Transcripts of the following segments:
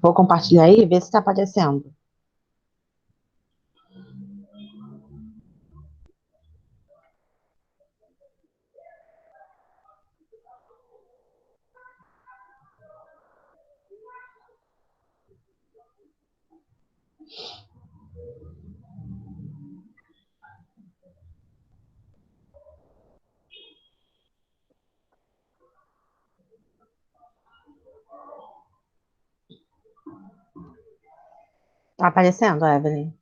Vou compartilhar aí e ver se está aparecendo. Tá aparecendo, Evelyn?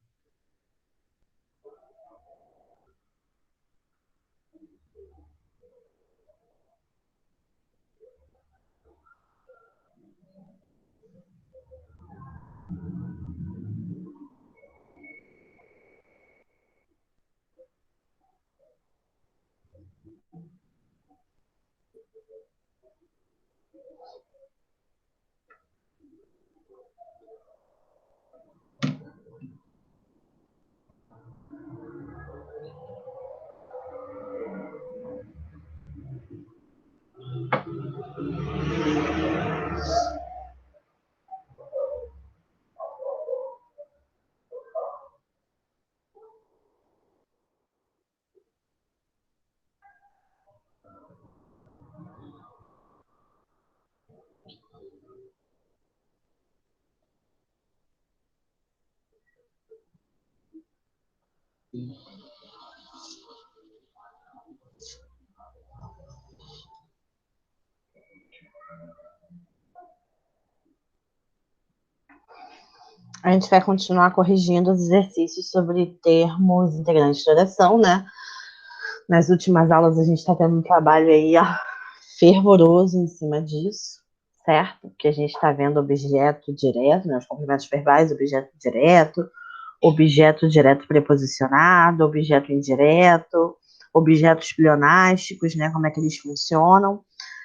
A gente vai continuar corrigindo os exercícios sobre termos integrantes de oração, né? Nas últimas aulas a gente está tendo um trabalho aí fervoroso em cima disso, certo? Que a gente está vendo objeto direto, né? Os complementos verbais, objeto direto preposicionado, objeto indireto, objetos pleonásticos, né? Como é que eles funcionam.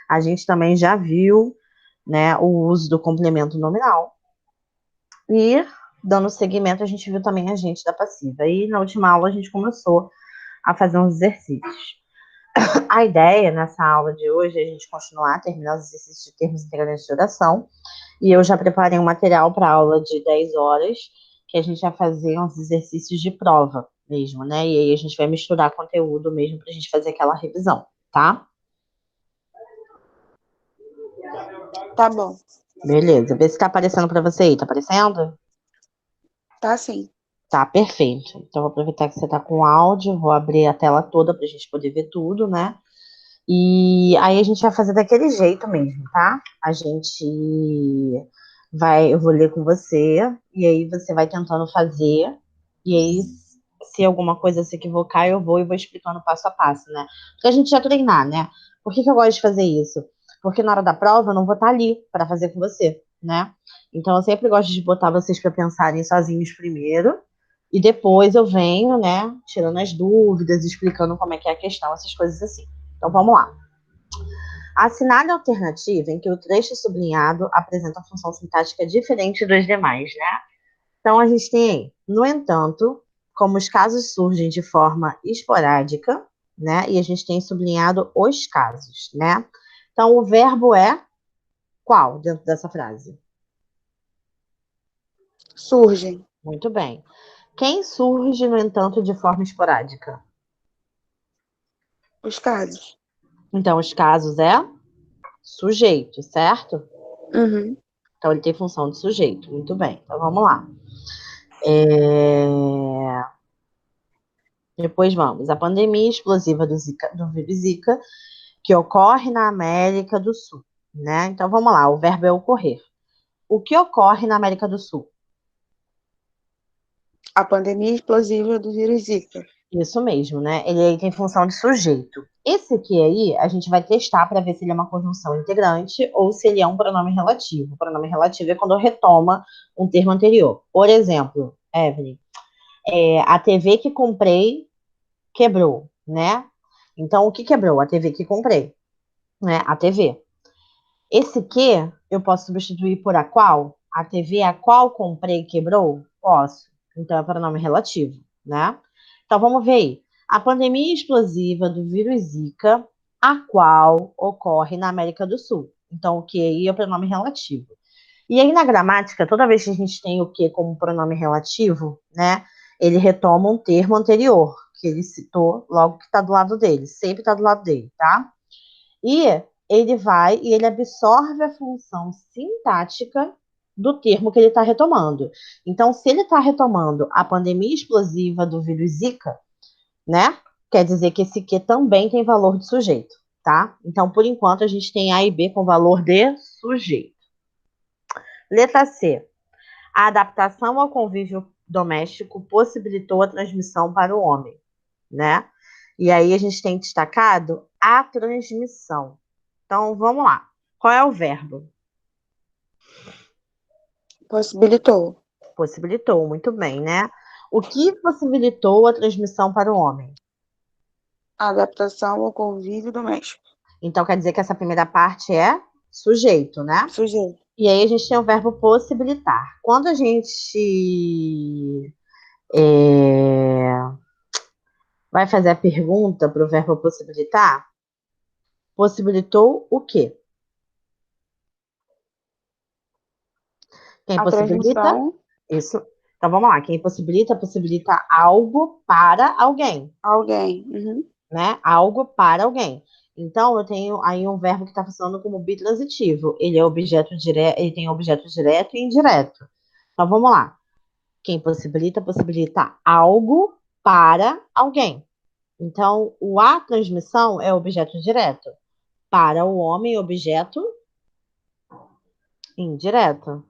A gente também já viu, né, o uso do complemento nominal. E, dando seguimento, a gente viu também agente da passiva. E na última aula a gente começou a fazer uns exercícios. A ideia nessa aula de hoje é a gente continuar, terminar os exercícios de termos integrantes de oração. E eu já preparei um material para a aula de 10 horas, que a gente vai fazer uns exercícios de prova mesmo, né? E aí a gente vai misturar conteúdo mesmo para a gente fazer aquela revisão, tá? Tá bom. Beleza, vê se tá aparecendo para você aí, tá aparecendo? Tá sim. Tá, perfeito. Então, vou aproveitar que você tá com áudio, vou abrir a tela toda para a gente poder ver tudo, né? E aí a gente vai fazer daquele jeito mesmo, tá? Eu vou ler com você, e aí você vai tentando fazer, e aí se alguma coisa se equivocar, eu vou e vou explicando passo a passo, né? Porque a gente já treinar, né? Por que que eu gosto de fazer isso? Porque na hora da prova eu não vou estar ali para fazer com você, né? Então eu sempre gosto de botar vocês para pensarem sozinhos primeiro, e depois eu venho, né, tirando as dúvidas, explicando como é que é a questão, essas coisas assim. Então vamos lá. Assinale a alternativa em que o trecho sublinhado apresenta função sintática diferente dos demais, né? Então a gente tem aí, no entanto, como os casos surgem de forma esporádica, né? E a gente tem sublinhado os casos, né? Então o verbo é qual dentro dessa frase? Surgem Muito bem. Quem surge, no entanto, de forma esporádica? os casos. Então, os casos é sujeito, certo? Uhum. Então, ele tem função de sujeito. Muito bem. Então, vamos lá. É... Depois vamos. A pandemia explosiva do vírus Zika, que ocorre na América do Sul, né? Então, vamos lá. O verbo é ocorrer. O que ocorre na América do Sul? A pandemia explosiva do vírus Zika. Isso mesmo, né? Ele aí tem função de sujeito. Esse aqui aí, a gente vai testar para ver se ele é uma conjunção integrante ou se ele é um pronome relativo. O pronome relativo é quando retoma um termo anterior. Por exemplo, Evelyn, a TV que comprei quebrou, né? Então, o que quebrou? A TV que comprei, né? A TV. Esse que eu posso substituir por a qual? A TV a qual comprei quebrou? Posso. Então, é pronome relativo, né? Então, vamos ver aí. A pandemia explosiva do vírus Zika, a qual ocorre na América do Sul. Então, o que aí é o pronome relativo. E aí, na gramática, toda vez que a gente tem o que como pronome relativo, né, ele retoma um termo anterior, que ele citou logo que está do lado dele, sempre está do lado dele, tá? E ele vai e ele absorve a função sintática do termo que ele está retomando. Então, se ele está retomando a pandemia explosiva do vírus Zika, né, quer dizer que esse que também tem valor de sujeito, tá? Então, por enquanto, a gente tem A e B com valor de sujeito. Letra C. A adaptação ao convívio doméstico possibilitou a transmissão para o homem, né? E aí a gente tem destacado a transmissão. Então, vamos lá. Qual é o verbo? Possibilitou. Possibilitou, muito bem, né? O que possibilitou a transmissão para o homem? A adaptação ao convívio doméstico. Então, quer dizer que essa primeira parte é sujeito, né? Sujeito. E aí a gente tem o verbo possibilitar. Quando a gente vai fazer a pergunta para o verbo possibilitar, possibilitou o quê? Quem A possibilita? transmissão Isso. Então vamos lá. Quem possibilita, possibilita algo para alguém, a alguém. Uhum. né? Algo para alguém. Então eu tenho aí um verbo que está funcionando como bitransitivo. Ele é objeto direto, ele tem objeto direto e indireto. Então vamos lá. Quem possibilita, possibilita algo para alguém. Então, o a transmissão é objeto direto. Para o homem, objeto indireto.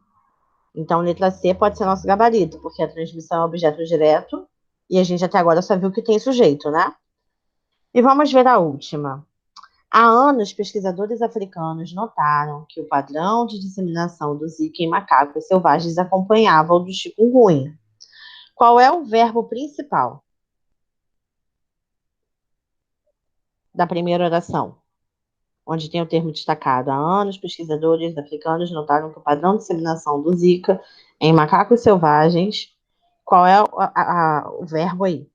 Então, letra C pode ser nosso gabarito, porque a transmissão é objeto direto e a gente até agora só viu que tem sujeito, né? E vamos ver a última. Há anos, pesquisadores africanos notaram que o padrão de disseminação do Zika em macacos selvagens acompanhava o do chikungunya. Qual é o verbo principal da primeira oração? Onde tem o termo destacado. Há anos, pesquisadores africanos notaram que o padrão de disseminação do Zika em macacos selvagens. Qual é o verbo aí?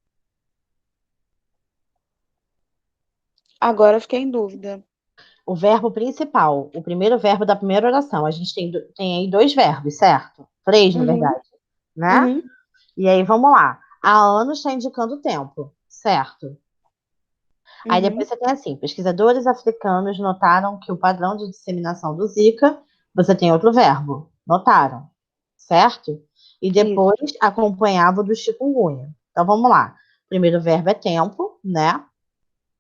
Agora eu fiquei em dúvida. O verbo principal, o primeiro verbo da primeira oração. A gente tem aí dois verbos, certo? Três, na Uhum. verdade, né? Uhum. E aí, vamos lá. Há anos está indicando o tempo, certo? Aí depois Uhum. você tem assim, pesquisadores africanos notaram que o padrão de disseminação do Zika, você tem outro verbo, notaram, certo? E depois Isso. acompanhava o do chikungunya. Então vamos lá. O primeiro verbo é tempo, né?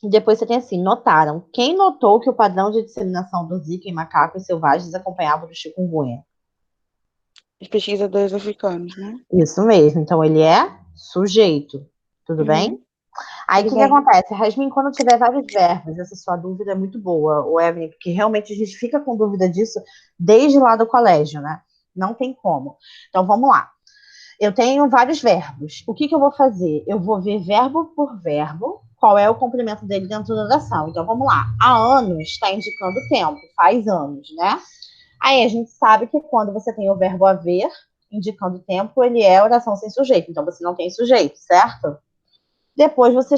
E depois você tem assim, notaram. Quem notou que o padrão de disseminação do Zika em macacos selvagens acompanhava o do chikungunya? Os pesquisadores africanos, né? Isso mesmo. Então ele é sujeito. Tudo bem? Uhum. Aí o Tudo que que bem. acontece? Rasmin, quando tiver vários verbos, essa sua dúvida é muito boa, o Evelyn, porque realmente a gente fica com dúvida disso desde lá do colégio, né? Não tem como. Então vamos lá. Eu tenho vários verbos. O que que eu vou fazer? Eu vou ver verbo por verbo, qual é o complemento dele dentro da oração. Então vamos lá. Há anos está indicando tempo, faz anos, né? Aí a gente sabe que quando você tem o verbo haver, indicando tempo, ele é oração sem sujeito. Então você não tem sujeito, certo? Depois você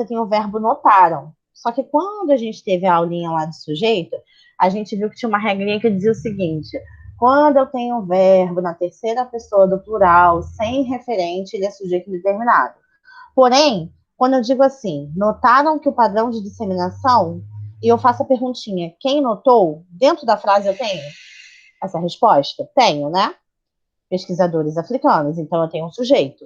tem o verbo notaram. Só que quando a gente teve a aulinha lá de sujeito, a gente viu que tinha uma regrinha que dizia o seguinte: quando eu tenho um verbo na terceira pessoa do plural, sem referente, ele é sujeito indeterminado. Porém, quando eu digo assim, notaram que o padrão de disseminação, e eu faço a perguntinha, quem notou? Dentro da frase eu tenho essa resposta? Tenho, né? Pesquisadores africanos, então eu tenho um sujeito,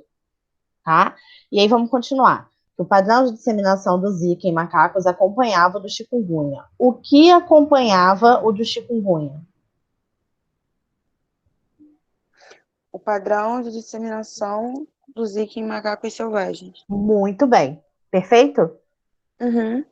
tá? E aí vamos continuar. O padrão de disseminação do Zika em macacos acompanhava o do chikungunya. O que acompanhava o do chikungunya? O padrão de disseminação do Zika em macacos selvagens. Muito bem. Perfeito? Uhum.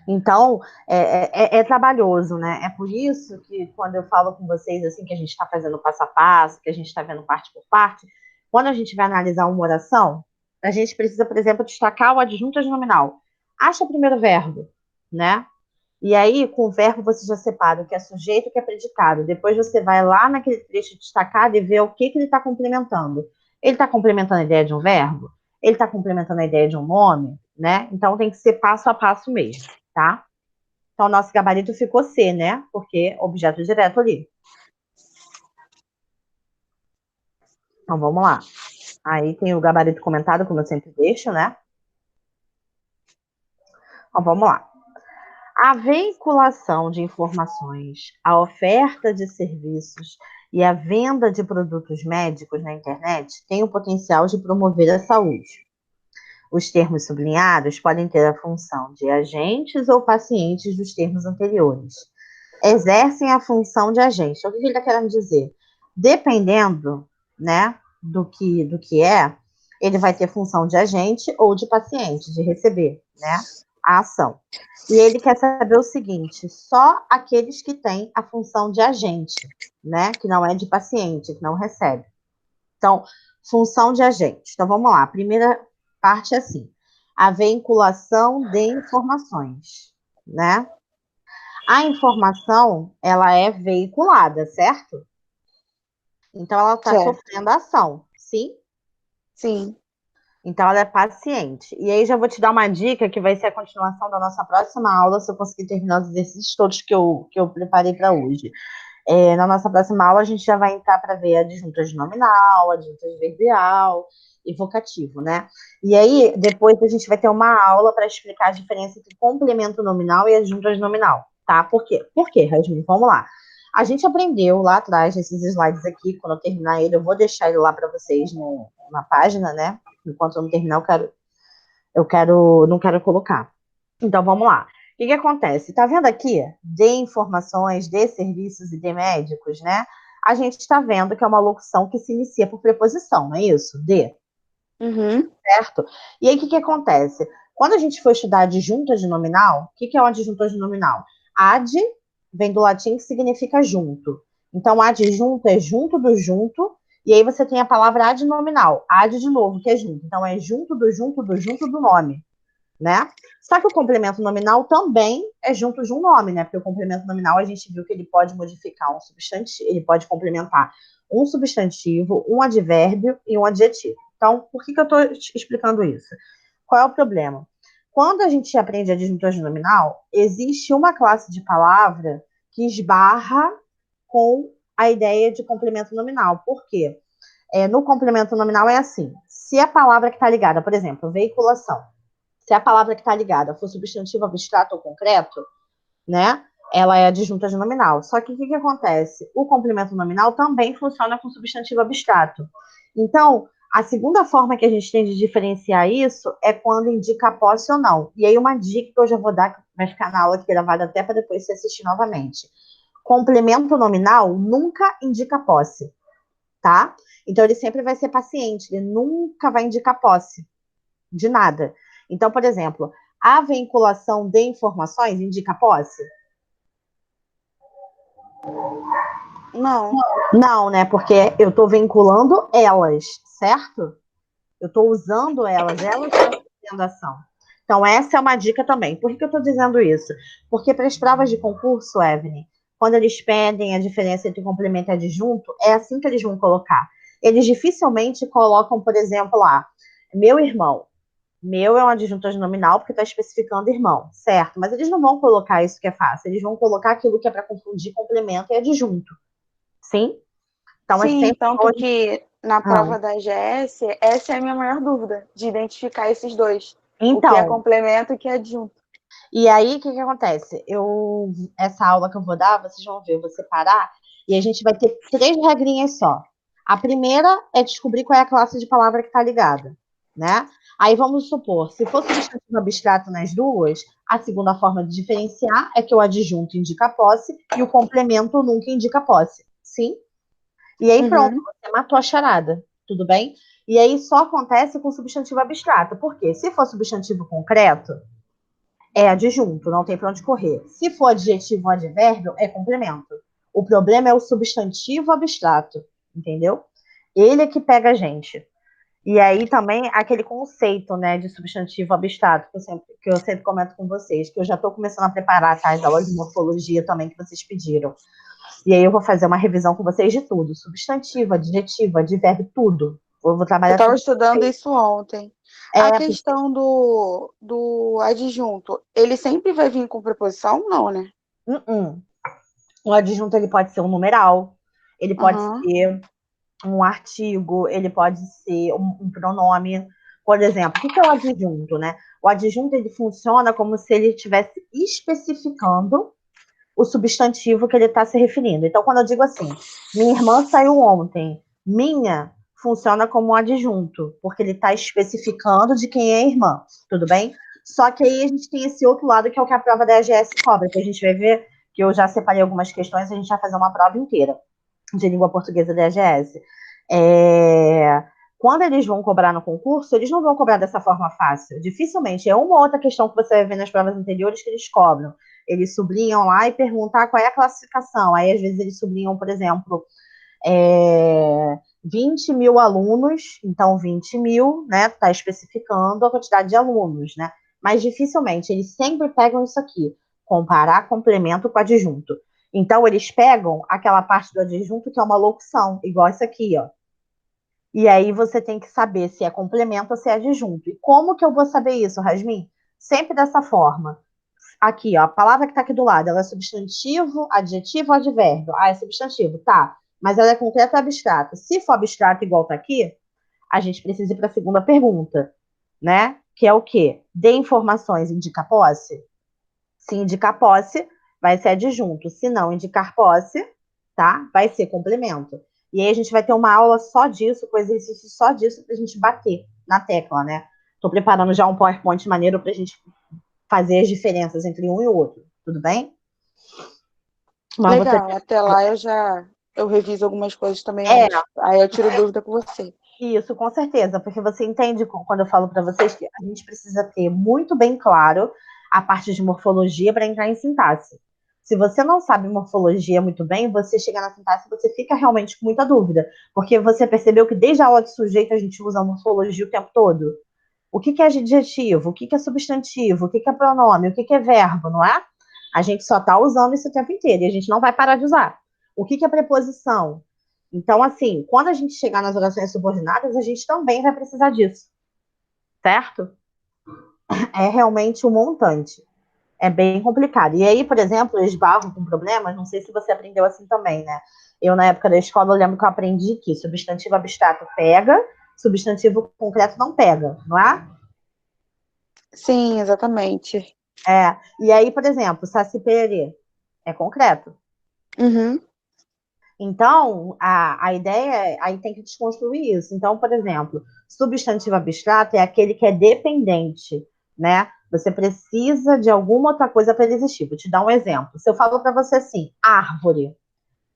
Então, é trabalhoso, né? É por isso que quando eu falo com vocês, assim, que a gente está fazendo passo a passo, que a gente está vendo parte por parte, quando a gente vai analisar uma oração, a gente precisa, por exemplo, destacar o adjunto nominal. Acha o primeiro verbo, né? E aí, com o verbo, você já separa o que é sujeito e o que é predicado. Depois você vai lá naquele trecho destacado e vê o que, que ele está complementando. Ele está complementando a ideia de um verbo? Ele está complementando a ideia de um nome? Né? Então tem que ser passo a passo mesmo, tá? Então, nosso gabarito ficou C, né? Porque objeto direto ali. Então, vamos lá. Aí tem o gabarito comentado, como eu sempre deixo, né? Então, vamos lá. A veiculação de informações, a oferta de serviços e a venda de produtos médicos na internet tem o potencial de promover a saúde. Os termos sublinhados podem ter a função de agentes ou pacientes dos termos anteriores. Exercem a função de agente. Então, o que ele está querendo dizer? Dependendo, né, do que é, ele vai ter função de agente ou de paciente, de receber, né, a ação. E ele quer saber o seguinte: só aqueles que têm a função de agente, né, que não é de paciente, que não recebe. Então, função de agente. Então, vamos lá. A primeira parte é assim: a veiculação de informações, né? A informação, ela é veiculada, certo? Então, ela está Certo. sofrendo ação, sim? Sim. Então, ela é paciente. E aí, já vou te dar uma dica que vai ser a continuação da nossa próxima aula, se eu conseguir terminar os exercícios todos que eu preparei para hoje. Na nossa próxima aula, a gente já vai entrar para ver adjuntas de nominal, adjuntas de verbial e vocativo, né? E aí, depois a gente vai ter uma aula para explicar a diferença entre complemento nominal e adjuntas de nominal, tá? Por quê? Por quê, Rasmin? Vamos lá. A gente aprendeu lá atrás, nesses slides aqui, quando eu terminar ele, eu vou deixar ele lá para vocês na página, né? Enquanto eu não terminar, não quero colocar. Então, vamos lá. O que acontece? Tá vendo aqui? De informações, de serviços e de médicos, né? A gente está vendo que é uma locução que se inicia por preposição, não é isso? De, Uhum. certo? E aí, o que acontece? Quando a gente for estudar adjunta de nominal, o que é uma adjunta de nominal? Ad vem do latim que significa junto. Então, adjunto é junto do junto, e aí você tem a palavra adnominal, ad de novo, que é junto. Então, é junto do junto do junto do nome, né? Só que o complemento nominal também é junto de um nome, né? Porque o complemento nominal a gente viu que ele pode modificar um substantivo, ele pode complementar um substantivo, um advérbio e um adjetivo. Então, por que eu estou explicando isso? Qual é o problema? Quando a gente aprende adjuntor de nominal, existe uma classe de palavra que esbarra com a ideia de complemento nominal. Por quê? No complemento nominal é assim: se a palavra que está ligada, por exemplo, veiculação, se a palavra que está ligada for substantivo abstrato ou concreto, né? Ela é adjunta de nominal. Só que o que acontece? O complemento nominal também funciona com substantivo abstrato. Então, a segunda forma que a gente tem de diferenciar isso é quando indica posse ou não. E aí, uma dica que eu já vou dar, que vai ficar na aula aqui gravada até para depois você assistir novamente. Complemento nominal nunca indica posse, tá? Então, ele sempre vai ser paciente, ele nunca vai indicar posse de nada. Então, por exemplo, a vinculação de informações indica posse? Não. Não, né? Porque eu estou vinculando elas, certo? Eu estou usando elas estão fazendo ação. Então, essa é uma dica também. Por que eu estou dizendo isso? Porque para as provas de concurso, Evelyn, quando eles pedem a diferença entre complemento e adjunto, é assim que eles vão colocar. Eles dificilmente colocam, por exemplo, lá, meu irmão. Meu é um adjuntor de nominal porque está especificando irmão, certo? Mas eles não vão colocar isso que é fácil, eles vão colocar aquilo que é para confundir complemento e adjunto. Sim? Então é Sim, sempre tanto hoje. que na Ah. prova da GS, essa é a minha maior dúvida, de identificar esses dois. O que é Então, complemento e o que é adjunto. e aí o que acontece? Essa aula que eu vou dar, vocês vão ver, eu vou separar, e a gente vai ter 3 regrinhas só. A primeira é descobrir qual é a classe de palavra que está ligada, né? Aí vamos supor, se for substantivo abstrato nas duas, a segunda forma de diferenciar é que o adjunto indica posse e o complemento nunca indica posse. Sim? E aí pronto, Uhum. você matou a charada, tudo bem? E aí só acontece com substantivo abstrato. Por quê? Se for substantivo concreto, é adjunto, não tem para onde correr. Se for adjetivo ou advérbio, é complemento. O problema é o substantivo abstrato, entendeu? Ele é que pega a gente. E aí também aquele conceito, né, de substantivo abstrato que eu sempre comento com vocês, que eu já estou começando a preparar, tá, as aulas de morfologia também que vocês pediram. E aí eu vou fazer uma revisão com vocês de tudo, substantivo, adjetivo, advérbio, tudo. Eu vou Eu trabalhar estava tudo com estudando vocês. isso ontem. A É, questão do adjunto, ele sempre vai vir com preposição? Não, né? uh-uh. O adjunto ele pode ser um numeral, ele pode Aham. ser um artigo, ele pode ser um pronome. Por exemplo, o que é o adjunto, né? O adjunto, ele funciona como se ele estivesse especificando o substantivo que ele está se referindo. Então, quando eu digo assim, minha irmã saiu ontem, minha funciona como um adjunto, porque ele está especificando de quem é a irmã, tudo bem? Só que aí a gente tem esse outro lado, que é o que a prova da EGS cobra, que a gente vai ver, que eu já separei algumas questões, a gente vai fazer uma prova inteira de língua portuguesa da EGS. Quando eles vão cobrar no concurso, eles não vão cobrar dessa forma fácil. Dificilmente. É uma outra questão que você vai ver nas provas anteriores que eles cobram. Eles sublinham lá e perguntam qual é a classificação. Aí, às vezes, eles sublinham, por exemplo, 20 mil alunos, então 20 mil, né, está especificando a quantidade de alunos, né? Mas dificilmente, eles sempre pegam isso aqui, comparar complemento com adjunto. Então, eles pegam aquela parte do adjunto que é uma locução, igual isso aqui, ó. E aí você tem que saber se é complemento ou se é adjunto. E como que eu vou saber isso, Rasmin? Sempre dessa forma. Aqui, ó, a palavra que está aqui do lado, ela é substantivo, adjetivo ou advérbio? Ah, é substantivo, tá. Mas ela é concreta ou abstrata? Se for abstrato igual tá aqui, a gente precisa ir para a segunda pergunta, né? Que é o quê? Dê informações, indica posse? Se indicar posse, vai ser adjunto. Se não indicar posse, tá? Vai ser complemento. E aí a gente vai ter uma aula só disso, com exercício só disso, para a gente bater na tecla, né? Estou preparando já um PowerPoint maneiro para a gente fazer as diferenças entre um e o outro. Tudo bem? Mas você. Legal, até lá eu reviso algumas coisas também É, antes. Aí eu tiro dúvida com você. isso, com certeza, porque você entende quando eu falo para vocês que a gente precisa ter muito bem claro a parte de morfologia para entrar em sintaxe. Se você não sabe morfologia muito bem, você chega na sintaxe e você fica realmente com muita dúvida, porque você percebeu que desde a aula de sujeito a gente usa a morfologia o tempo todo. O que é adjetivo? O que é substantivo? O que é pronome? O que é verbo, não é? A gente só está usando isso o tempo inteiro e a gente não vai parar de usar. O que é preposição? Então, assim, quando a gente chegar nas orações subordinadas, a gente também vai precisar disso, certo? É realmente um montante. É bem complicado. E aí, por exemplo, eu esbarro com problemas, não sei se você aprendeu assim também, né? Eu, na época da escola, eu lembro que eu aprendi que substantivo abstrato pega, substantivo concreto não pega, não é? Sim, exatamente. E aí, por exemplo, Saci Pererê é concreto. Uhum. Então, a ideia aí tem que desconstruir isso. Então, por exemplo, substantivo abstrato é aquele que é dependente, né? Você precisa de alguma outra coisa para ele existir. Vou te dar um exemplo. Se eu falo para você assim, árvore,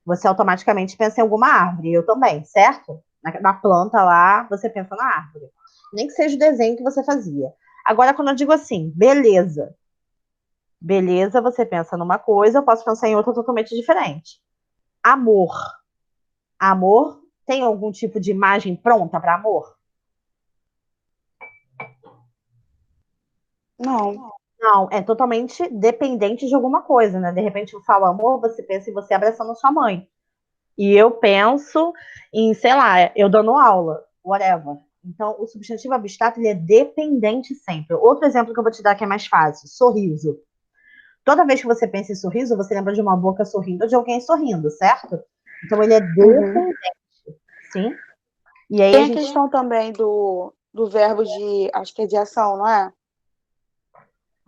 você automaticamente pensa em alguma árvore. Eu também, certo? Na planta lá, você pensa na árvore. Nem que seja o desenho que você fazia. Agora, quando eu digo assim, beleza. Beleza, você pensa numa coisa, eu posso pensar em outra totalmente diferente. Amor. Amor, tem algum tipo de imagem pronta para amor? Não. Não, é totalmente dependente de alguma coisa, né? De repente eu falo amor, você pensa em você abraçando sua mãe. E eu penso em, sei lá, eu dando aula, whatever. Então, o substantivo abstrato, ele é dependente sempre. Outro exemplo que eu vou te dar que é mais fácil, sorriso. Toda vez que você pensa em sorriso, você lembra de uma boca sorrindo ou de alguém sorrindo, certo? Então, ele é Uhum. dependente, sim? E aí a Tem a gente... questão também do verbo de, acho que é de ação, não é?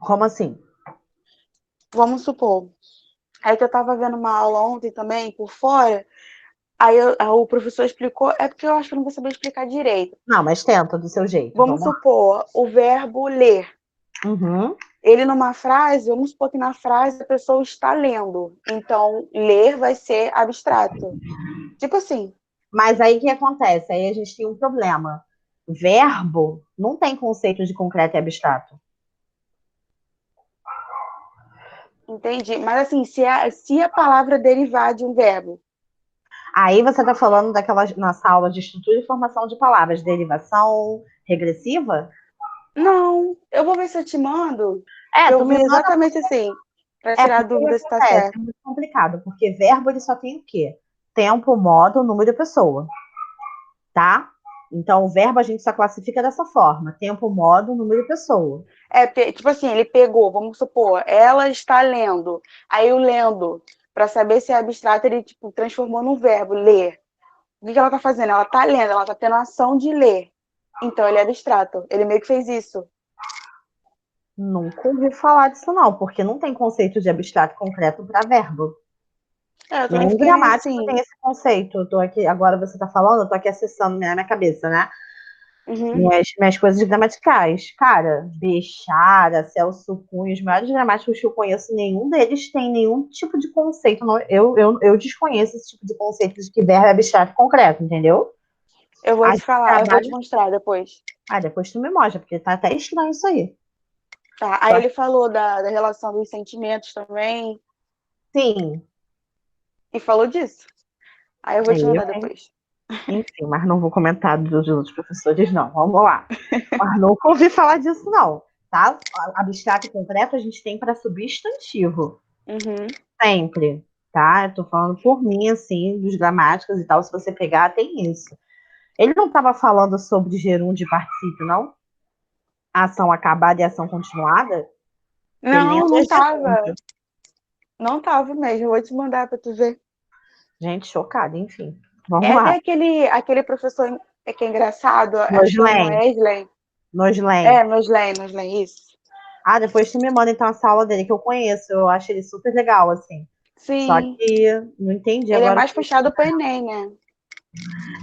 Como assim? Vamos supor. Aí que eu tava vendo uma aula ontem também, por fora, o professor explicou, é porque eu acho que eu não vou saber explicar direito. Não, mas tenta do seu jeito, Vamos vamos lá. supor, o verbo ler. Uhum. Ele numa frase, vamos supor que na frase a pessoa está lendo. Então, ler vai ser abstrato. Tipo assim, Mas aí o que acontece? Aí a gente tem um problema. Verbo não tem conceito de concreto e abstrato. entendi. Mas assim, se a palavra derivar de um verbo. Aí você está falando daquela nossa aula de estrutura e formação de palavras, derivação regressiva? Não, eu vou ver se eu te mando, que Tu eu me vi manda. exatamente assim, para É tirar a porque o que dúvida se tá acontece? É certo. muito complicado, porque verbo ele só tem o quê? Tempo, modo, número e pessoa, tá? Então, o verbo a gente só classifica dessa forma: tempo, modo, número e pessoa. É, porque, tipo assim, ele pegou, vamos supor, ela está lendo. Aí o lendo, para saber se é abstrato, ele tipo, transformou num verbo, ler. O que ela tá fazendo? Ela tá lendo, ela tá tendo a ação de ler. Então ele é abstrato. Ele meio que fez isso. Nunca ouvi falar disso, não, porque não tem conceito de abstrato concreto para verbo. Eu também Nenhum fiquei meio gramático tem assim. esse conceito. Eu tô aqui, agora você está falando, eu tô aqui acessando na minha cabeça, né? Uhum. Minhas coisas gramaticais. Cara, Bechara, Celso Cunha, os maiores gramáticos que eu conheço, nenhum deles tem nenhum tipo de conceito. Eu desconheço esse tipo de conceito de que verbo é abstrato concreto, entendeu? Eu vou A te gente falar, eu vou te trabalha. mostrar depois. Ah, depois tu me mostra, porque tá até estranho isso aí. Tá. Aí ele falou da relação dos sentimentos também. Sim, E falou disso. Aí eu vou te eu, mandar hein? depois. Enfim, mas não vou comentar dos outros professores, não. Vamos lá. Mas nunca ouvi falar disso, não. Tá? Abstrato e concreto a gente tem para substantivo. Uhum. Sempre. Tá? Eu tô falando por mim, assim, dos gramáticos e tal. Se você pegar, tem isso. Ele não estava falando sobre gerúndio e particípio, não? Ação acabada e ação continuada? Não, Beleza, não tava. gerúndio. Não tava mesmo. Eu vou te mandar pra tu ver. Gente, chocada, enfim. Vamos É até lá. aquele professor que é engraçado, acho que é o Noslen. Moesley. Noslen. É, Moesley, isso. Ah, depois tu me manda então essa aula dele que eu conheço. Eu acho ele super legal, assim. Só Sim. que não entendi Ele é agora. mais puxado pro Enem, né?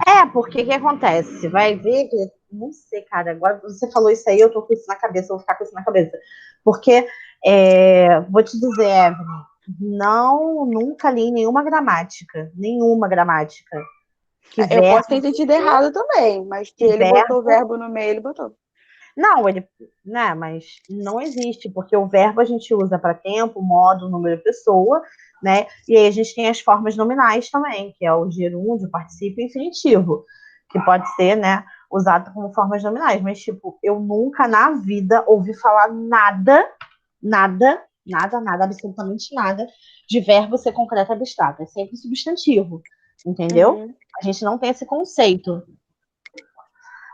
É, porque o que acontece? Vai ver que. Não sei, cara. Agora você falou isso aí, eu tô com isso na cabeça, eu vou ficar com isso na cabeça. Porque, vou te dizer, Evelyn, não, nunca li nenhuma gramática. Nenhuma gramática. Que Eu posso ter verbo. entendido errado também, mas que Que ele botou o verbo. verbo no meio, ele botou. Não, ele. Né, mas não existe, porque o verbo a gente usa para tempo, modo, número, pessoa, né? E aí a gente tem as formas nominais também, que é o gerúndio, particípio e infinitivo, que pode ser, né, usado como formas nominais. Mas, tipo, eu nunca na vida ouvi falar nada, absolutamente nada de verbo ser concreto abstrato. É sempre substantivo, entendeu? Uhum. A gente não tem esse conceito.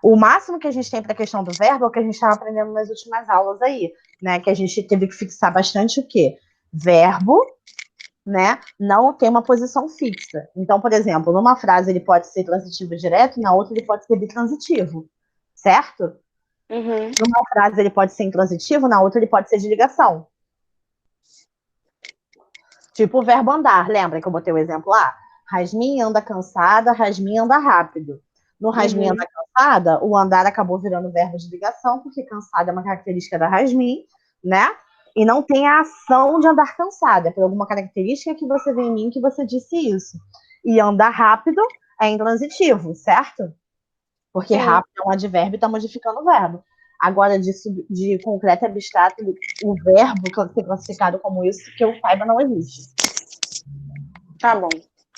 O máximo que a gente tem para a questão do verbo é o que a gente estava aprendendo nas últimas aulas aí, né? Que a gente teve que fixar bastante o quê? Verbo, né? Não tem uma posição fixa. Então, por exemplo, numa frase ele pode ser transitivo direto, na outra ele pode ser bitransitivo, certo? Uhum. Numa frase ele pode ser intransitivo, na outra ele pode ser de ligação. Tipo o verbo andar, lembra que eu botei o exemplo lá? Rasmin anda cansada, Rasmin anda rápido. No Rasmin Uhum. anda cansada, o andar acabou virando verbo de ligação, porque cansada é uma característica da Rasmin, né? E não tem a ação de andar cansada, é por alguma característica que você vê em mim que você disse isso. E andar rápido é intransitivo, certo? Porque Sim. rápido é um advérbio e está modificando o verbo. Agora, de concreto e abstrato, o verbo ser classificado como isso, que eu saiba, não existe. Tá bom.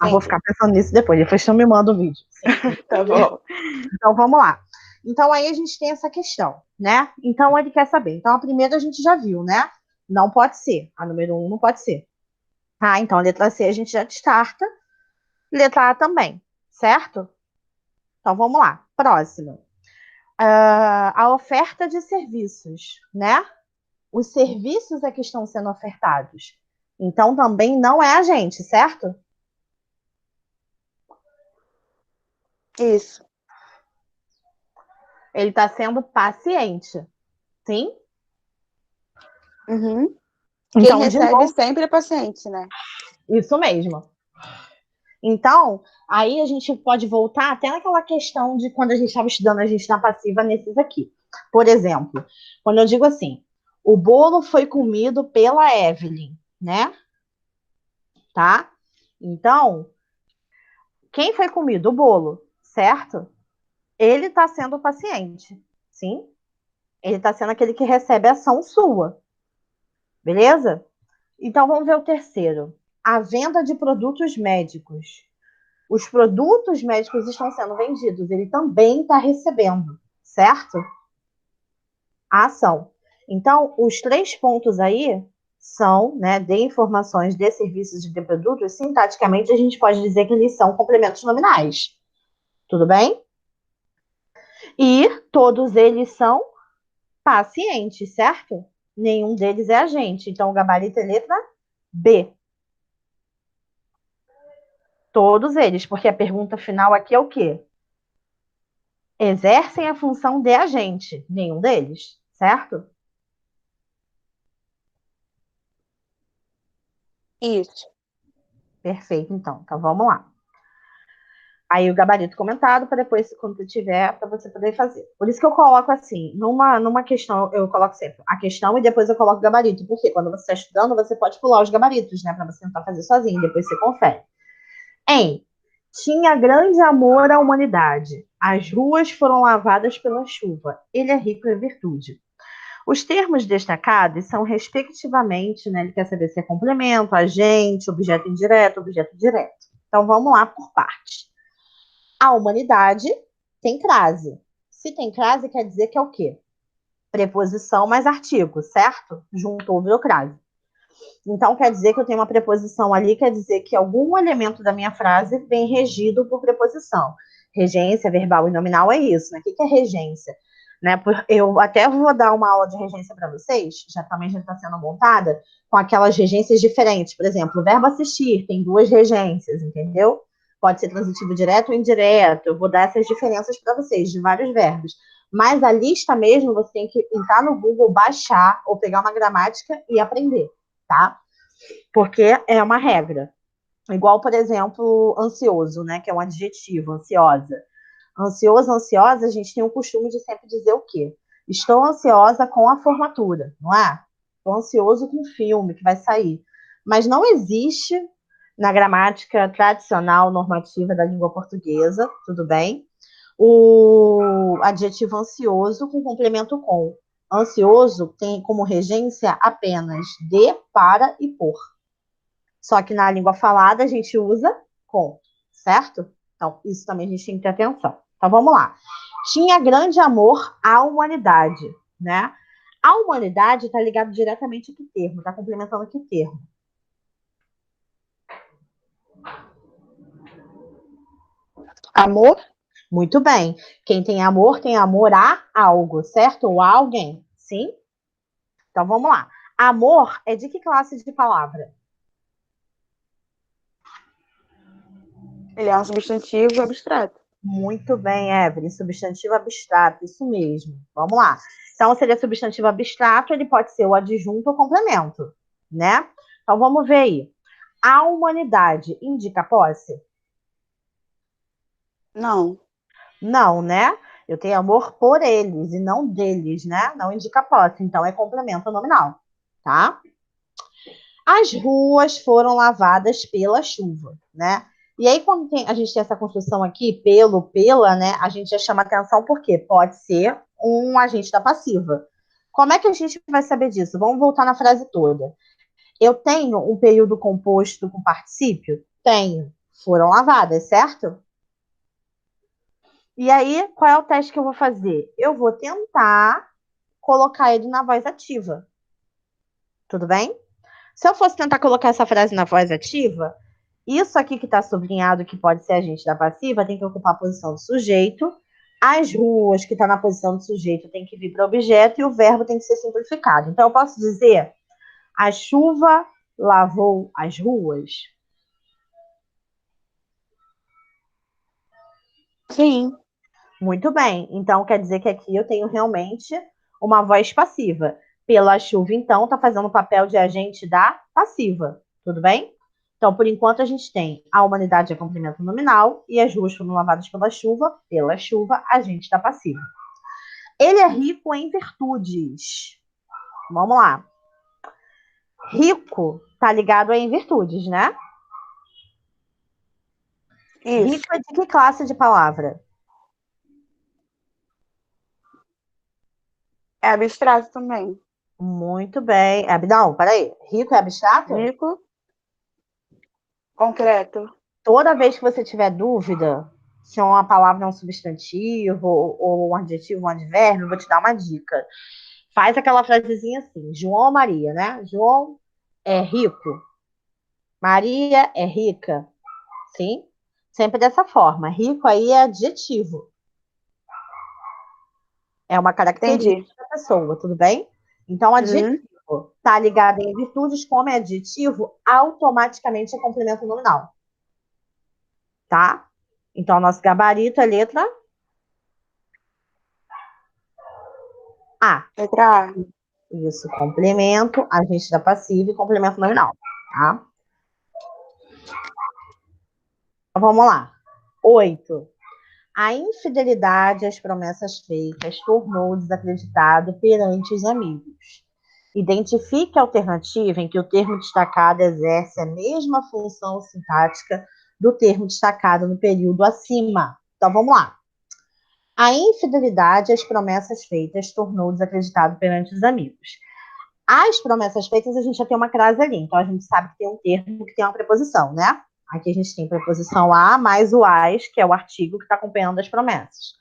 Ah, vou ficar Entendi. pensando nisso depois. Depois tu me manda o vídeo. Sim. Tá bom. Então vamos lá. Então aí a gente tem essa questão, né? Então ele quer saber. Então a primeira a gente já viu, né? Não pode ser. A número um não pode ser. Ah, então a letra C a gente já descarta. Letra A também, certo? Então vamos lá. Próximo. A oferta de serviços, né? Os serviços é que estão sendo ofertados. Então também não é a gente, certo? Isso. Ele está sendo paciente, sim? Uhum. Quem Então, de recebe novo, sempre é paciente, né? isso mesmo. Então, aí a gente pode voltar até naquela questão de quando a gente estava estudando a gente na passiva nesses aqui. Por exemplo, quando eu digo assim, o bolo foi comido pela Evelyn, né? Tá? Então, quem foi comido? O bolo, certo? Ele está sendo o paciente, sim? Ele está sendo aquele que recebe a ação sua, beleza? Então, vamos ver o terceiro. A venda de produtos médicos. Os produtos médicos estão sendo vendidos, ele também está recebendo, certo? A ação. Então, os três pontos aí são, né, de informações de serviços e de produtos, sintaticamente a gente pode dizer que eles são complementos nominais. Tudo bem? E todos eles são pacientes, certo? Nenhum deles é agente. Então, o gabarito é letra B. Todos eles, porque a pergunta final aqui é o quê? Exercem a função de agente. Nenhum deles, certo? Isso. Perfeito, então. Então vamos lá. Aí o gabarito comentado para depois, quando você tiver, para você poder fazer. Por isso que eu coloco assim, numa questão, eu coloco sempre a questão e depois eu coloco o gabarito. Porque quando você está estudando, você pode pular os gabaritos, né? Para você tentar fazer sozinho, depois você confere. Tinha grande amor à humanidade. As ruas foram lavadas pela chuva. Ele é rico em virtude. Os termos destacados são, respectivamente, né? Ele quer saber se é complemento, agente, objeto indireto, objeto direto. Então vamos lá por partes. A humanidade tem crase. Se tem crase, quer dizer que é o quê? Preposição mais artigo, certo? Juntou, virou crase. Então, quer dizer que eu tenho uma preposição ali, quer dizer que algum elemento da minha frase vem regido por preposição. Regência, verbal e nominal é isso, né? O que é regência? Né? Eu até vou dar uma aula de regência para vocês, também já está sendo montada, com aquelas regências diferentes. Por exemplo, o verbo assistir tem duas regências, entendeu? Pode ser transitivo direto ou indireto. Eu vou dar essas diferenças para vocês, de vários verbos. Mas a lista mesmo, você tem que entrar no Google, baixar, ou pegar uma gramática e aprender, tá? Porque é uma regra. Igual, por exemplo, ansioso, né? Que é um adjetivo, ansiosa. Ansioso, ansiosa, a gente tem o costume de sempre dizer o quê? Estou ansiosa com a formatura, não é? Estou ansioso com o filme que vai sair. Mas não existe na gramática tradicional, normativa da língua portuguesa, tudo bem? O adjetivo ansioso com complemento com. Ansioso tem como regência apenas de, para e por. Só que na língua falada a gente usa com, certo? Então, isso também a gente tem que ter atenção. Então, vamos lá. Tinha grande amor à humanidade, né? A humanidade está ligado diretamente a que termo? Está complementando que termo? Amor? Muito bem. Quem tem amor a algo, certo? Ou a alguém, sim? Então, vamos lá. Amor é de que classe de palavra? Ele é um substantivo abstrato. Muito bem, Evelyn. Substantivo abstrato, isso mesmo. Vamos lá. Então, seria substantivo abstrato, ele pode ser o adjunto ou complemento, né? Então, vamos ver aí. A humanidade indica posse? Não. Não, né? Eu tenho amor por eles e não deles, né? Não indica posse, então é complemento nominal, tá? As ruas foram lavadas pela chuva, né? E aí, quando a gente tem essa construção aqui, pela, né? A gente já chama atenção porque pode ser um agente da passiva. Como é que a gente vai saber disso? Vamos voltar na frase toda. Eu tenho um período composto com particípio? Tenho. Foram lavadas, certo? E aí, qual é o teste que eu vou fazer? Eu vou tentar colocar ele na voz ativa. Tudo bem? Se eu fosse tentar colocar essa frase na voz ativa, isso aqui que está sublinhado, que pode ser agente da passiva, tem que ocupar a posição do sujeito. As ruas, que está na posição do sujeito, tem que vir para o objeto e o verbo tem que ser simplificado. Então, eu posso dizer: a chuva lavou as ruas? Sim. Muito bem. Então, quer dizer que aqui eu tenho realmente uma voz passiva. Pela chuva, então, está fazendo o papel de agente da passiva. Tudo bem? Então, por enquanto, a gente tem a humanidade é complemento nominal e as ruas foram lavadas pela chuva, agente da passiva. Ele é rico em virtudes. Vamos lá. Rico está ligado em virtudes, né? Isso. Rico é de que classe de palavra? É abstrato também. Muito bem. Não, peraí. Rico é abstrato? Rico, concreto. Toda vez que você tiver dúvida se uma palavra é um substantivo ou um adjetivo, um advérbio, eu vou te dar uma dica. Faz aquela frasezinha assim, João ou Maria, né? João é rico, Maria é rica, sim? Sempre dessa forma. Rico aí é adjetivo, é uma Entendi. característica da pessoa, tudo bem? Então, adjetivo Uhum. está ligado em virtudes, como é adjetivo, automaticamente é complemento nominal. tá? Então, nosso gabarito é letra A. Letra A. Isso, complemento, agente da passiva e complemento nominal, tá? Então, vamos lá. 8. A infidelidade às promessas feitas tornou-o desacreditado perante os amigos. Identifique a alternativa em que o termo destacado exerce a mesma função sintática do termo destacado no período acima. Então, vamos lá. A infidelidade às promessas feitas tornou-o desacreditado perante os amigos. As promessas feitas, a gente já tem uma crase ali. Então, a gente sabe que tem um termo que tem uma preposição, né? Aqui a gente tem preposição a mais o as, que é o artigo que está acompanhando as promessas.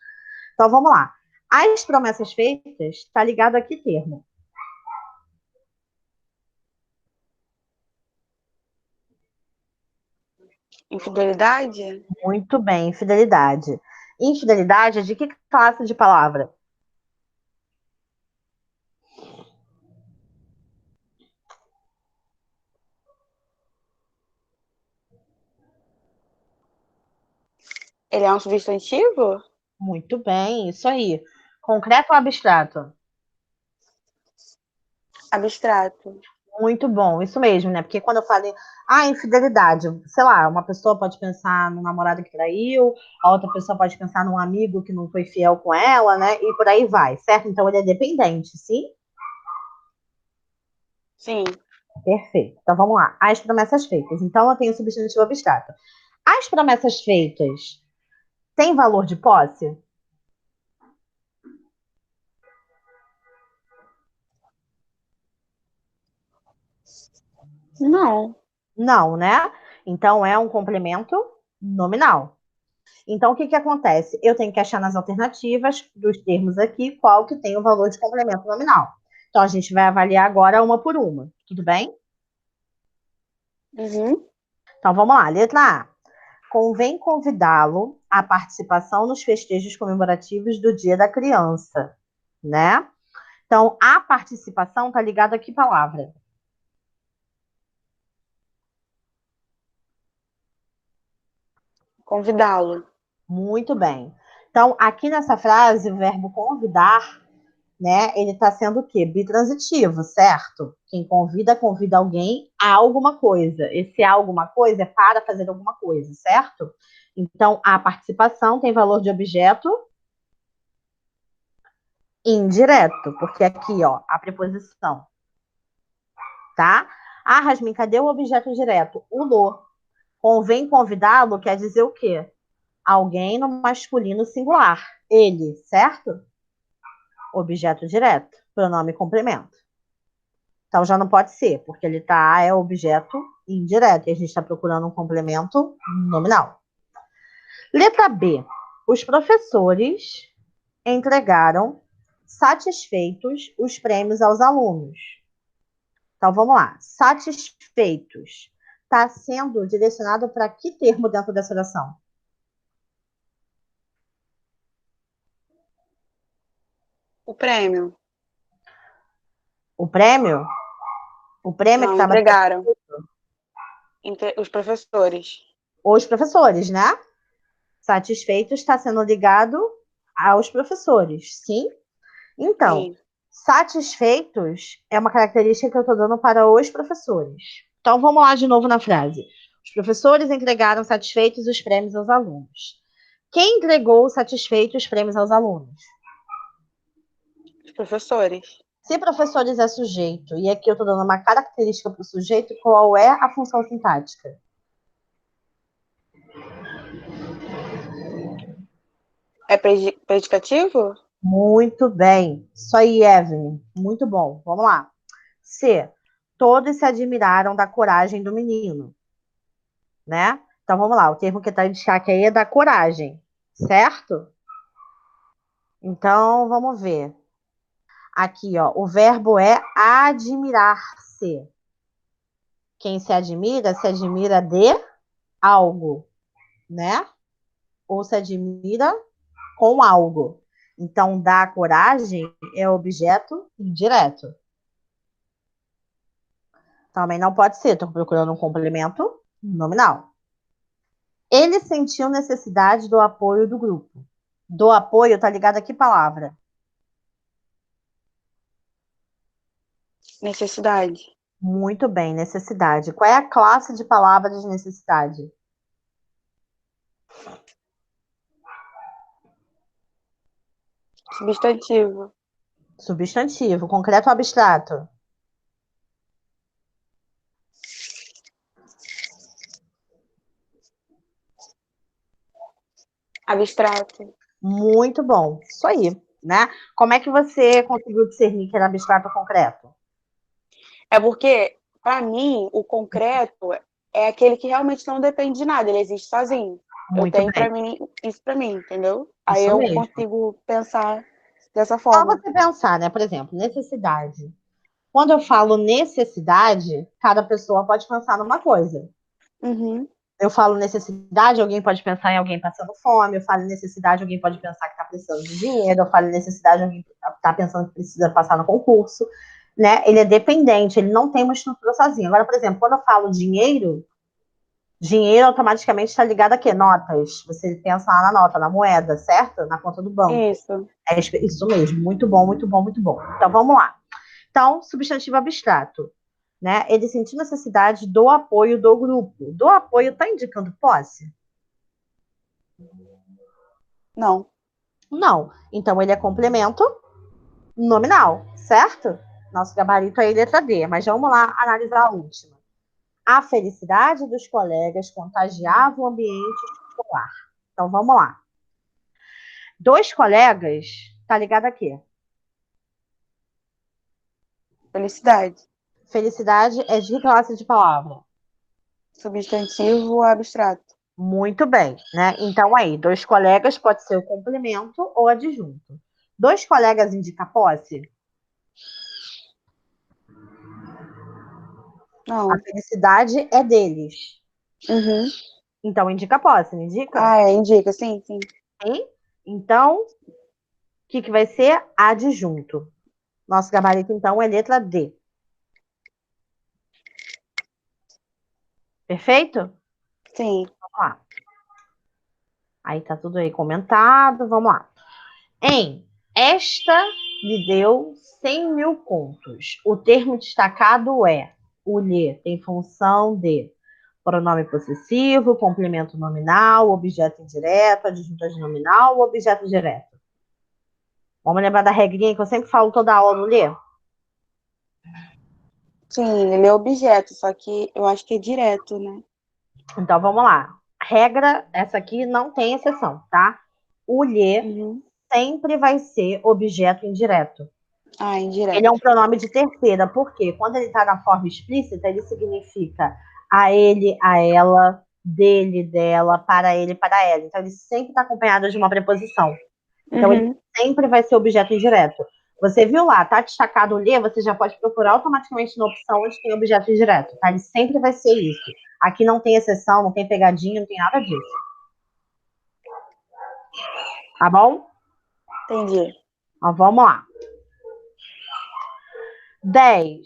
Então, vamos lá. As promessas feitas, está ligado a que termo? Infidelidade? Muito bem, infidelidade. Infidelidade é de que classe de palavra? Ele é um substantivo? Muito bem, isso aí. Concreto ou abstrato? Abstrato. Muito bom, isso mesmo, né? Porque quando eu falei, infidelidade, sei lá, uma pessoa pode pensar no namorado que traiu, a outra pessoa pode pensar num amigo que não foi fiel com ela, né? E por aí vai, certo? Então ele é dependente, sim? Sim. Perfeito. Então vamos lá. As promessas feitas. Então eu tenho o substantivo abstrato. As promessas feitas têm valor de posse? Não. Não, né? Então é um complemento nominal. Então, o que que acontece? Eu tenho que achar nas alternativas dos termos aqui qual que tem o valor de complemento nominal. Então, a gente vai avaliar agora uma por uma. Tudo bem? Uhum. Então, vamos lá. Letra A. Convém convidá-lo à participação nos festejos comemorativos do Dia da Criança, né? Então, a participação está ligada a que palavra? Convidá-lo. Muito bem. Então, aqui nessa frase, o verbo convidar, né? Ele está sendo o quê? Bitransitivo, certo? Quem convida, convida alguém a alguma coisa. Esse a alguma coisa é para fazer alguma coisa, certo? Então, a participação tem valor de objeto indireto, porque aqui, ó, a preposição, tá? Ah, Rasmin, cadê o objeto direto? O lo. Convém convidá-lo quer dizer o quê? Alguém no masculino singular. Ele, certo? Objeto direto, pronome complemento. Então já não pode ser, porque ele tá é objeto indireto e a gente está procurando um complemento nominal. Letra B. Os professores entregaram satisfeitos os prêmios aos alunos. Então vamos lá. Satisfeitos está sendo direcionado para que termo dentro dessa oração? O prêmio. O prêmio? O prêmio que Não, estava entregaram. Os professores. os professores, né? Satisfeitos está sendo ligado aos professores, sim? Então, Sim. satisfeitos é uma característica que eu estou dando para os professores. Então, vamos lá de novo na frase. Os professores entregaram satisfeitos os prêmios aos alunos. Quem entregou satisfeitos os prêmios aos alunos? Os professores. Se professores é sujeito, e aqui eu estou dando uma característica para o sujeito, qual é a função sintática? É predicativo? Muito bem. Isso aí, Evelyn. Muito bom. Vamos lá. C. Todos se admiraram da coragem do menino, né? Então vamos lá. O termo que está em destaque aí é da coragem, certo? Então vamos ver. Aqui, ó, o verbo é admirar-se. Quem se admira de algo, né? Ou se admira com algo. Então, da coragem é objeto indireto. Também não pode ser, estou procurando um complemento nominal. Ele sentiu necessidade do apoio do grupo. Do apoio, tá ligado a que palavra? Necessidade. Muito bem, necessidade. Qual é a classe de palavras de necessidade? Substantivo. Substantivo. Concreto ou abstrato? Abstrato. Muito bom. Isso aí, né? Como é que você conseguiu discernir que era abstrato ou concreto? É porque, para mim, o concreto é aquele que realmente não depende de nada, ele existe sozinho. Eu Muito tenho bem. para mim isso para mim, entendeu? Aí Isso eu mesmo. consigo pensar dessa Só forma. você pensar, né? Por exemplo, necessidade. Quando eu falo necessidade, cada pessoa pode pensar numa coisa. Uhum. Eu falo necessidade, alguém pode pensar em alguém passando fome. Eu falo necessidade, alguém pode pensar que está precisando de dinheiro. Eu falo necessidade, alguém está pensando que precisa passar no concurso. Né? Ele é dependente, ele não tem uma estrutura sozinho. Agora, por exemplo, quando eu falo dinheiro, dinheiro automaticamente está ligado a quê? Notas. Você pensa lá na nota, na moeda, certo? Na conta do banco. Isso. É isso mesmo. Muito bom, muito bom, muito bom. Então, vamos lá. Então, substantivo abstrato. Né? Ele sentiu necessidade do apoio do grupo. Do apoio está indicando posse? Não. Não. Então, ele é complemento nominal, certo? Nosso gabarito aí, letra D. Mas vamos lá analisar a última. A felicidade dos colegas contagiava o ambiente escolar. Então, vamos lá. Dois colegas, tá ligado a quê? Felicidade. Felicidade é de classe de palavra. Substantivo abstrato. Muito bem, né? Então, aí, dois colegas pode ser o complemento ou adjunto. Dois colegas indica posse? A Não. felicidade é deles. Uhum. Então, indica posse, não indica? Ah, é, indica, sim, sim. Hein? Então, o que vai ser? Adjunto. Nosso gabarito, então, é letra D. Perfeito? Sim. Vamos lá. Aí tá tudo aí comentado. Vamos lá. Esta lhe deu 100 mil contos. O termo destacado é o lhe tem função de pronome possessivo, complemento nominal, objeto indireto, adjunto nominal, objeto direto. Vamos lembrar da regrinha que eu sempre falo toda aula no lê? Sim, ele é objeto, só que eu acho que é direto, né? Então vamos lá. Regra, essa aqui não tem exceção, tá? O lhe Uhum. sempre vai ser objeto indireto. Ah, Ele é indireto. um pronome de terceira, porque quando ele está na forma explícita, ele significa a ele, a ela, dele, dela, para ele, para ela. Então, ele sempre está acompanhado de uma preposição. Então, ele Uhum. sempre vai ser objeto indireto. Você viu lá, tá destacado o ler, você já pode procurar automaticamente na opção onde tem objeto indireto, tá? Ele sempre vai ser isso. Aqui não tem exceção, não tem pegadinha, não tem nada disso. Tá bom? Entendi. Então, vamos lá. 10.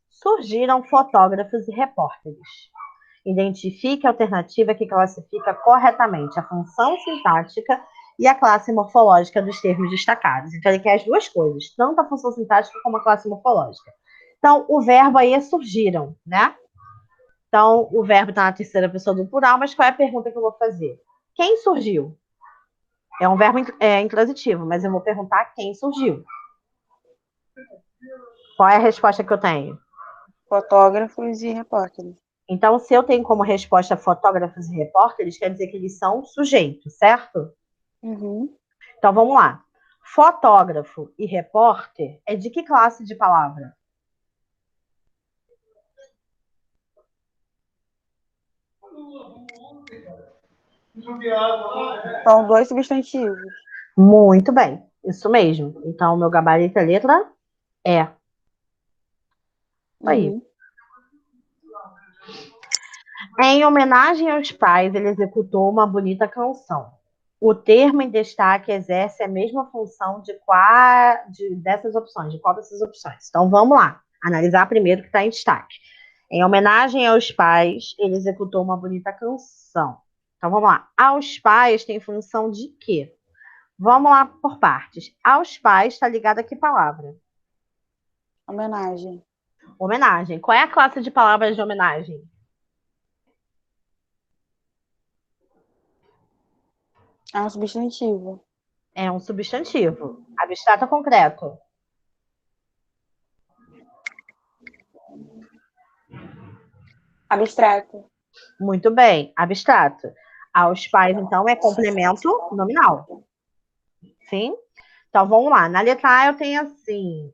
Surgiram fotógrafos e repórteres. Identifique a alternativa que classifica corretamente a função sintática e a classe morfológica dos termos destacados. Então, ele quer as duas coisas, tanto a função sintática como a classe morfológica. Então, o verbo aí é surgiram, né? Então, o verbo está na terceira pessoa do plural, mas qual é a pergunta que eu vou fazer? Quem surgiu? É um verbo intransitivo, mas eu vou perguntar quem surgiu. Qual é a resposta que eu tenho? Fotógrafos e repórteres. Então, se eu tenho como resposta fotógrafos e repórteres, quer dizer que eles são sujeitos, certo? Uhum. Então, vamos lá. Fotógrafo e repórter é de que classe de palavra? São dois substantivos. Muito bem, isso mesmo. Então, o meu gabarito é letra E. Aí. Uhum. Em homenagem aos pais, ele executou uma bonita canção. O termo em destaque exerce a mesma função dessas opções, de qual dessas opções? Então, vamos lá. Analisar primeiro o que está em destaque. Em homenagem aos pais, ele executou uma bonita canção. Então vamos lá. Aos pais tem função de quê? Vamos lá por partes. Aos pais está ligado a que palavra? Homenagem. Homenagem. Qual é a classe de palavras de homenagem? É um substantivo. É um substantivo. Abstrato ou concreto? Abstrato. Muito bem, abstrato. Aos pais, então, é complemento nominal. Sim? Então, vamos lá. Na letra A eu tenho assim: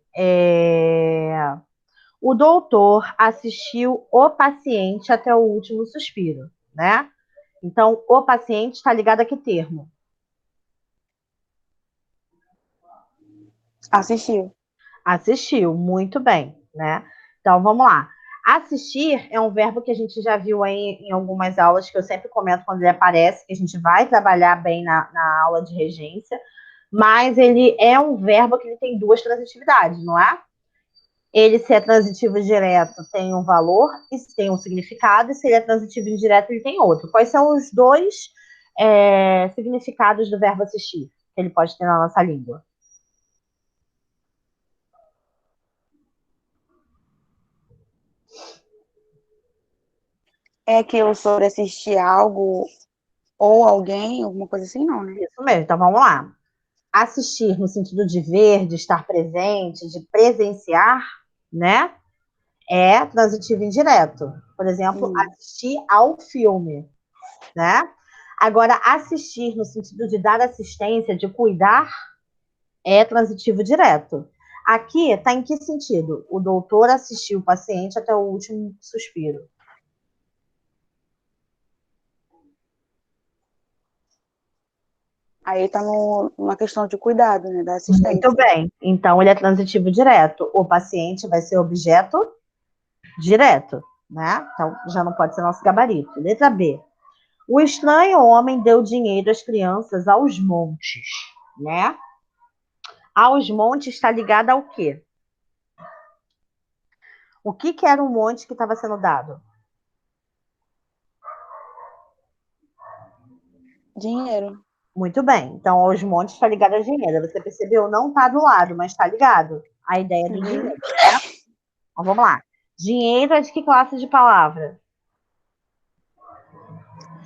o doutor assistiu o paciente até o último suspiro, né? Então, o paciente está ligado a que termo? Assistiu. Assistiu, muito bem, né? Então, vamos lá. Assistir é um verbo que a gente já viu aí em algumas aulas, que eu sempre comento quando ele aparece, que a gente vai trabalhar bem na aula de regência, mas ele é um verbo que ele tem duas transitividades, não é? Ele, se é transitivo direto, tem um valor, e se tem um significado, e se ele é transitivo indireto, ele tem outro. Quais são os dois significados do verbo assistir que ele pode ter na nossa língua? É aquilo sobre assistir algo ou alguém, alguma coisa assim, não, né? Isso mesmo, então vamos lá. Assistir no sentido de ver, de estar presente, de presenciar, né? É transitivo indireto. Por exemplo, Hum. assistir ao filme, né? Agora, assistir no sentido de dar assistência, de cuidar, é transitivo direto. Aqui está em que sentido? O doutor assistiu o paciente até o último suspiro. Aí tá numa questão de cuidado, né? Da Muito assistência. bem. Então, ele é transitivo direto. O paciente vai ser objeto direto, né? Então, já não pode ser nosso gabarito. Letra B. O estranho homem deu dinheiro às crianças aos montes, né? Aos montes está ligado ao quê? O que que era um monte que estava sendo dado? Dinheiro. Muito bem. Então, aos montes está ligado a dinheiro. Você percebeu? Não está do lado, mas está ligado. A ideia do dinheiro, Uhum. né? Então, vamos lá. Dinheiro é de que classe de palavra?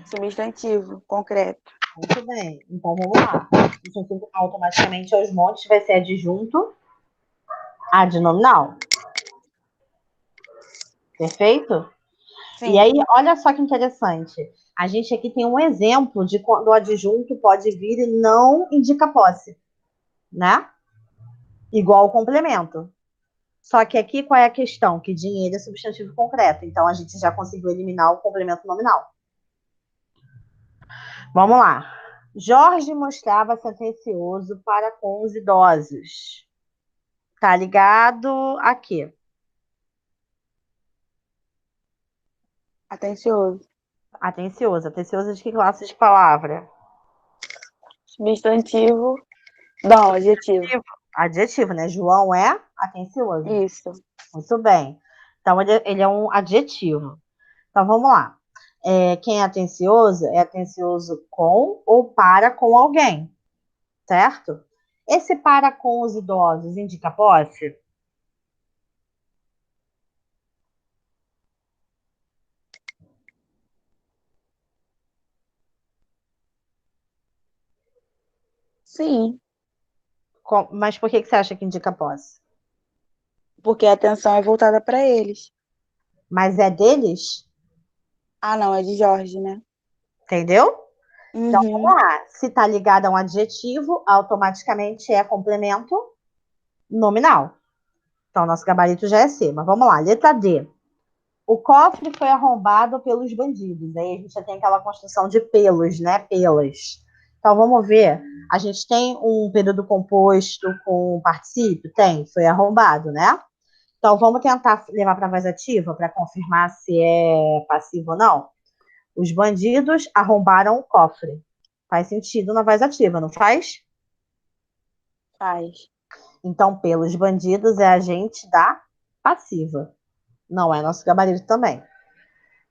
Substantivo, concreto. Muito bem. Então, vamos lá. Isso automaticamente aos montes vai ser adjunto adnominal. Perfeito? E aí, Sim. olha só que interessante. A gente aqui tem um exemplo de quando o adjunto pode vir e não indica posse, né? Igual o complemento. Só que aqui qual é a questão? Que dinheiro é substantivo concreto. Então a gente já conseguiu eliminar o complemento nominal. Vamos lá. Jorge mostrava-se atencioso para com os idosos. Tá ligado a quê? Atencioso. Atencioso. Atencioso de que classe de palavra? Substantivo. Não, adjetivo. Adjetivo, né? João é atencioso. Isso. Muito bem. Então, ele é um adjetivo. Então, vamos lá. Quem é atencioso com ou para com alguém, certo? Esse para com os idosos indica posse? Sim. Mas por que você acha que indica posse? Porque a atenção é voltada para eles. Mas é deles? Ah, não, é de Jorge, né? Entendeu? Então, Uhum. vamos lá. Se está ligado a um adjetivo, automaticamente é complemento nominal. Então, nosso gabarito já é C. Mas vamos lá. Letra D. O cofre foi arrombado pelos bandidos. Aí a gente já tem aquela construção de pelos, né? Pelas. Então vamos ver. A gente tem um período composto com particípio? Tem, foi arrombado, né? Então vamos tentar levar para a voz ativa para confirmar se é passivo ou não. Os bandidos arrombaram o cofre. Faz sentido na voz ativa, não faz? Faz. Então, pelos bandidos é agente da passiva. Não é nosso gabarito também.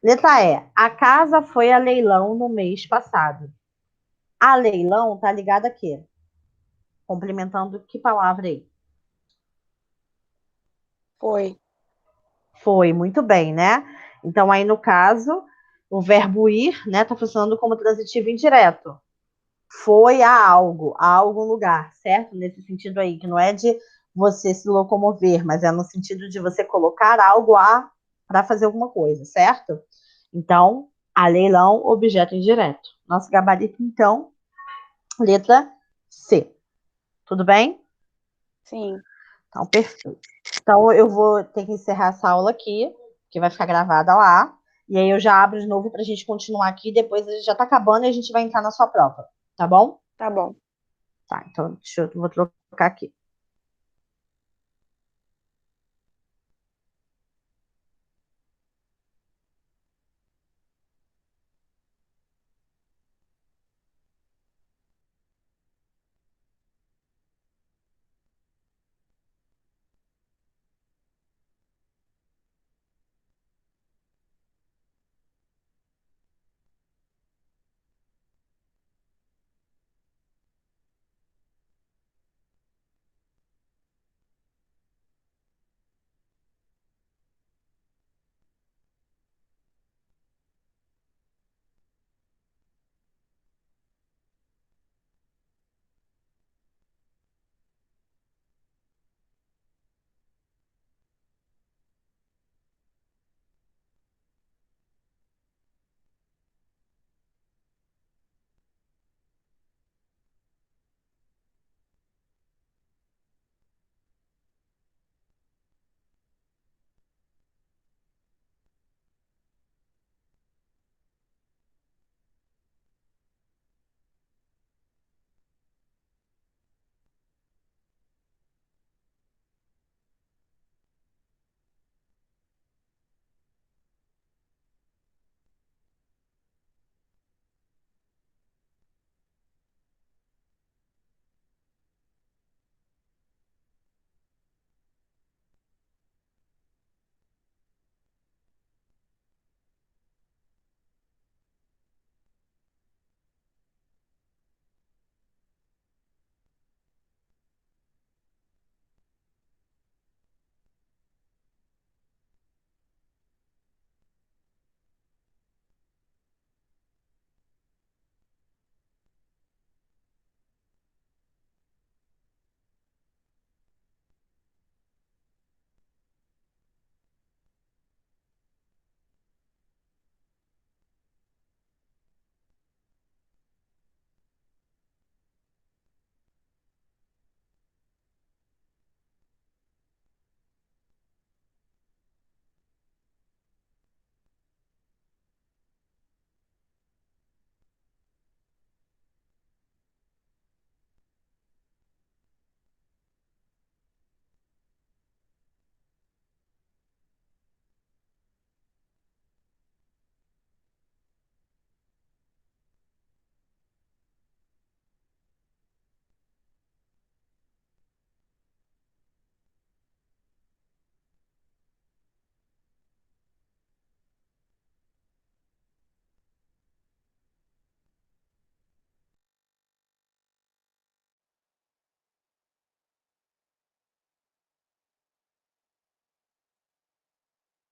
Letra E. A casa foi a leilão no mês passado. A leilão tá ligada a quê? Complementando que palavra aí? Foi. Foi, muito bem, né? Então, aí no caso, o verbo ir, né, tá funcionando como transitivo indireto. Foi a algum lugar, certo? Nesse sentido aí, que não é de você se locomover, mas é no sentido de você colocar algo a para fazer alguma coisa, certo? Então, a leilão, objeto indireto. Nosso gabarito, então, letra C. Tudo bem? Sim. Então, perfeito. Então, eu vou ter que encerrar essa aula aqui, que vai ficar gravada lá. E aí eu já abro de novo para a gente continuar aqui. Depois a gente já está acabando e a gente vai entrar na sua prova. Tá bom? Tá bom. Tá, então vou trocar aqui.